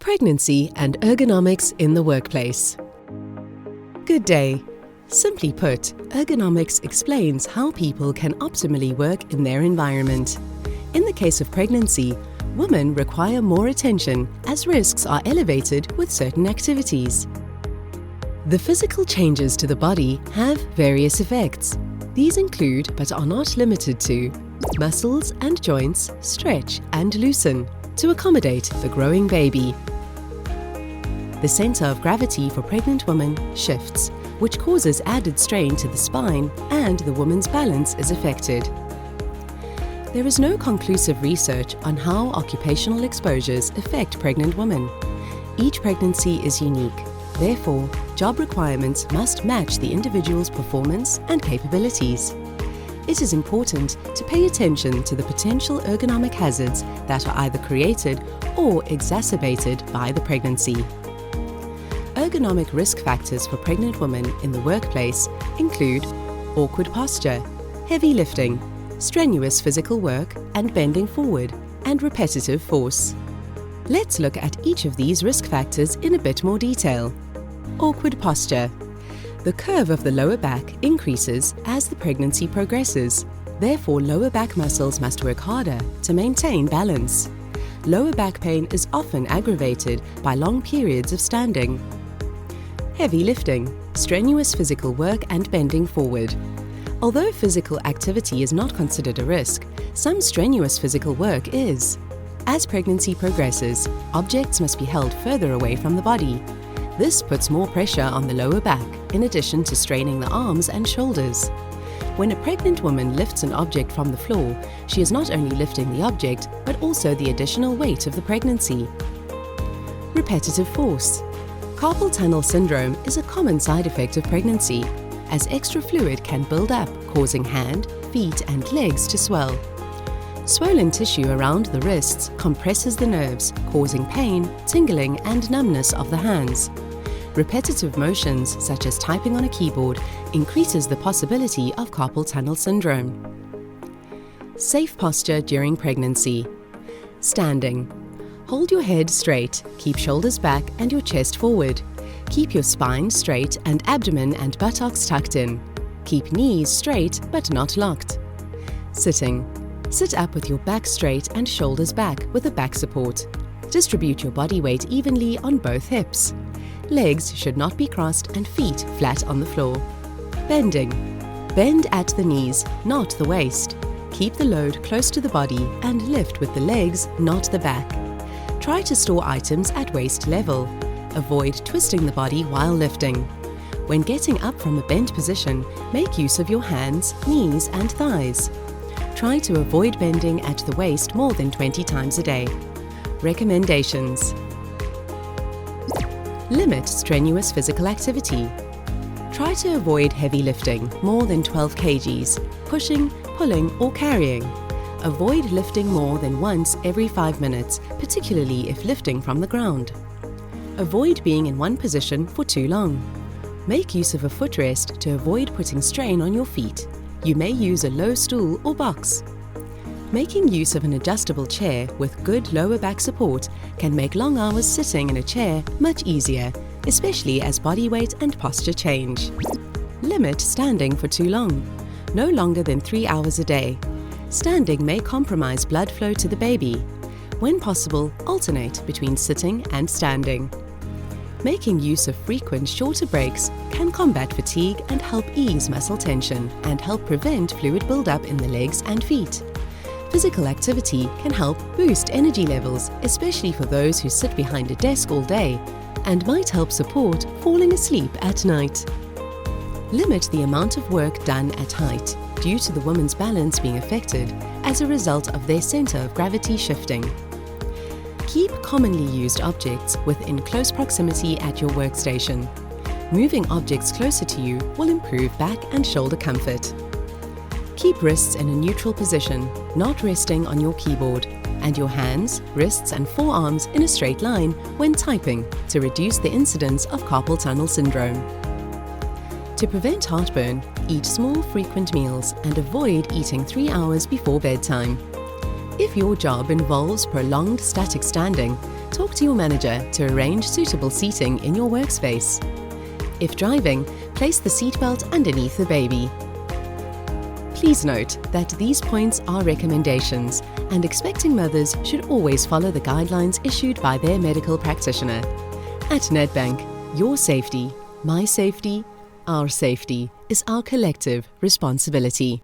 Pregnancy and ergonomics in the workplace. Good day. Simply put, ergonomics explains how people can optimally work in their environment. In the case of pregnancy, women require more attention as risks are elevated with certain activities. The physical changes to the body have various effects. These include, but are not limited to, muscles and joints stretch and loosen to accommodate the growing baby. The center of gravity for pregnant women shifts, which causes added strain to the spine, and the woman's balance is affected. There is no conclusive research on how occupational exposures affect pregnant women. Each pregnancy is unique. Therefore, job requirements must match the individual's performance and capabilities. It is important to pay attention to the potential ergonomic hazards that are either created or exacerbated by the pregnancy. Ergonomic risk factors for pregnant women in the workplace include awkward posture, heavy lifting, strenuous physical work and bending forward, and repetitive force. Let's look at each of these risk factors in a bit more detail. Awkward posture. The curve of the lower back increases as the pregnancy progresses. Therefore, lower back muscles must work harder to maintain balance. Lower back pain is often aggravated by long periods of standing. Heavy lifting, strenuous physical work and bending forward. Although physical activity is not considered a risk, some strenuous physical work is. As pregnancy progresses, objects must be held further away from the body. This puts more pressure on the lower back, in addition to straining the arms and shoulders. When a pregnant woman lifts an object from the floor, she is not only lifting the object, but also the additional weight of the pregnancy. Repetitive force. Carpal tunnel syndrome is a common side effect of pregnancy, as extra fluid can build up, causing hand, feet and legs to swell. Swollen tissue around the wrists compresses the nerves, causing pain, tingling and numbness of the hands. Repetitive motions, such as typing on a keyboard, increases the possibility of carpal tunnel syndrome. Safe posture during pregnancy. Standing. Hold your head straight, keep shoulders back and your chest forward. Keep your spine straight and abdomen and buttocks tucked in. Keep knees straight but not locked. Sitting. Sit up with your back straight and shoulders back with a back support. Distribute your body weight evenly on both hips. Legs should not be crossed and feet flat on the floor. Bending. Bend at the knees, not the waist. Keep the load close to the body and lift with the legs, not the back. Try to store items at waist level. Avoid twisting the body while lifting. When getting up from a bent position, make use of your hands, knees and thighs. Try to avoid bending at the waist more than 20 times a day. Recommendations. Limit strenuous physical activity. Try to avoid heavy lifting, more than 12 kgs, pushing, pulling or carrying. Avoid lifting more than once every 5 minutes, particularly if lifting from the ground. Avoid being in one position for too long. Make use of a footrest to avoid putting strain on your feet. You may use a low stool or box. Making use of an adjustable chair with good lower back support can make long hours sitting in a chair much easier, especially as body weight and posture change. Limit standing for too long, no longer than 3 hours a day. Standing may compromise blood flow to the baby. When possible, alternate between sitting and standing. Making use of frequent shorter breaks can combat fatigue and help ease muscle tension and help prevent fluid buildup in the legs and feet. Physical activity can help boost energy levels, especially for those who sit behind a desk all day, and might help support falling asleep at night. Limit the amount of work done at height due to the woman's balance being affected as a result of their center of gravity shifting. Keep commonly used objects within close proximity at your workstation. Moving objects closer to you will improve back and shoulder comfort. Keep wrists in a neutral position, not resting on your keyboard, and your hands, wrists and forearms in a straight line when typing to reduce the incidence of carpal tunnel syndrome. To prevent heartburn, eat small, frequent meals and avoid eating 3 hours before bedtime. If your job involves prolonged static standing, talk to your manager to arrange suitable seating in your workspace. If driving, place the seatbelt underneath the baby. Please note that these points are recommendations, and expecting mothers should always follow the guidelines issued by their medical practitioner. At Nedbank, your safety, my safety, our safety is our collective responsibility.